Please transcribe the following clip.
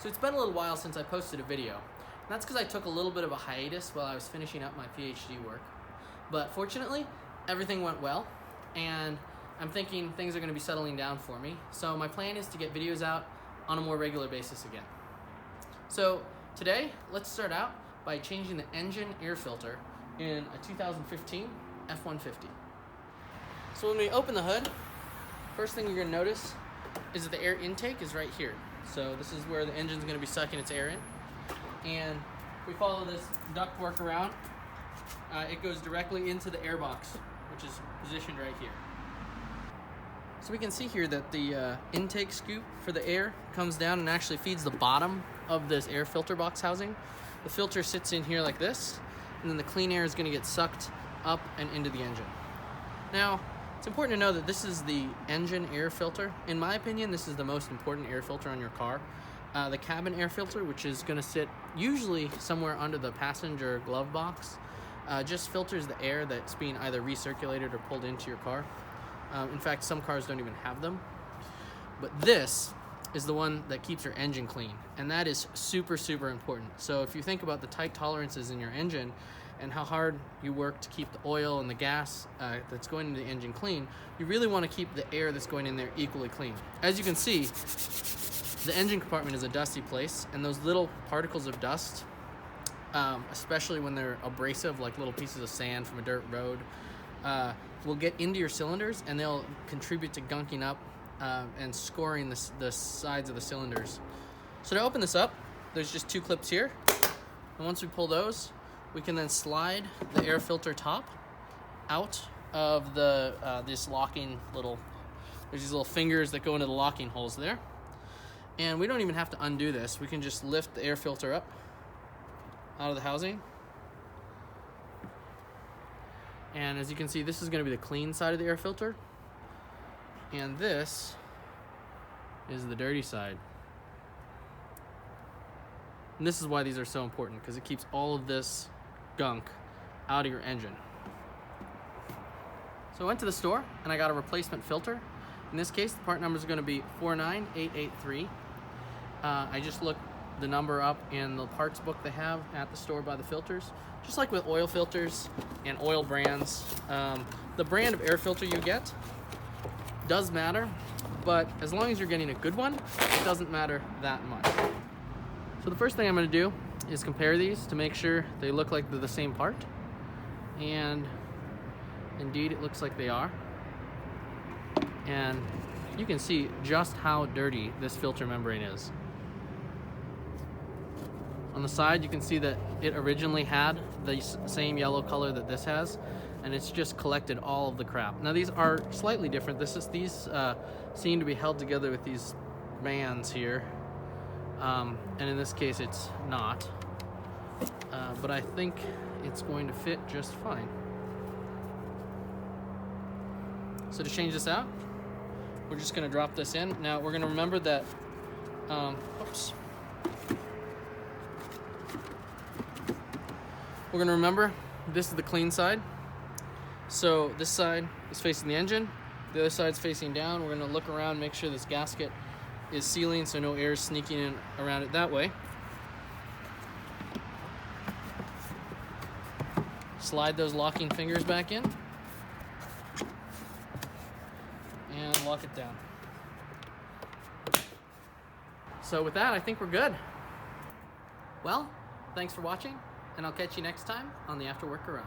So it's been a little while since I posted a video. And that's because I took a little bit of a hiatus while I was finishing up my PhD work. But fortunately, everything went well, and I'm thinking things are going to be settling down for me. So my plan is to get videos out on a more regular basis again. So today, let's start out by changing the engine air filter in a 2015 F150. So when we open the hood, first thing you're going to notice is that the air intake is right here. So this is where the engine's going to be sucking its air in. And if we follow this ductwork around, it goes directly into the air box, which is positioned right here. So we can see here that the intake scoop for the air comes down and actually feeds the bottom of this air filter box housing. The filter sits in here like this, and then the clean air is going to get sucked up and into the engine. Now, it's important to know that this is the engine air filter. In my opinion, this is the most important air filter on your car. The cabin air filter, which is going to sit usually somewhere under the passenger glove box, just filters the air that's being either recirculated or pulled into your car. In fact, some cars don't even have them. But this is the one that keeps your engine clean, and that is super, super important. So if you think about the tight tolerances in your engine and how hard you work to keep the oil and the gas that's going into the engine clean, you really want to keep the air that's going in there equally clean. As you can see, the engine compartment is a dusty place, and those little particles of dust, especially when they're abrasive, like little pieces of sand from a dirt road, will get into your cylinders, and they'll contribute to gunking up and scoring the sides of the cylinders. So to open this up, there's just two clips here, and once we pull those, we can then slide the air filter top out of the this locking there's these little fingers that go into the locking holes there. And we don't even have to undo this. We can just lift the air filter up out of the housing. And as you can see, this is going to be the clean side of the air filter. And this is the dirty side. And this is why these are so important, because it keeps all of this gunk out of your engine. So I went to the store and I got a replacement filter. In this case, the part number is going to be 49883. I just looked the number up in the parts book they have at the store by the filters. Just like with oil filters and oil brands, the brand of air filter you get does matter, but as long as you're getting a good one, it doesn't matter that much. So the first thing I'm going to do is compare these to make sure they look like they're the same part. And indeed, it looks like they are. And you can see just how dirty this filter membrane is. On the side, you can see that it originally had the same yellow color that this has, and it's just collected all of the crap. Now these are slightly different. These seem to be held together with these bands here, and in this case it's not. But I think it's going to fit just fine. So to change this out, we're just going to drop this in. Now we're going to remember that, we're going to remember this is the clean side. So this side is facing the engine, the other side's facing down. We're going to look around, make sure this gasket is sealing so no air is sneaking in around it that way. Slide those locking fingers back in and lock it down. So with that, I think we're good. Well, thanks for watching, and I'll catch you next time on the After Work Garage.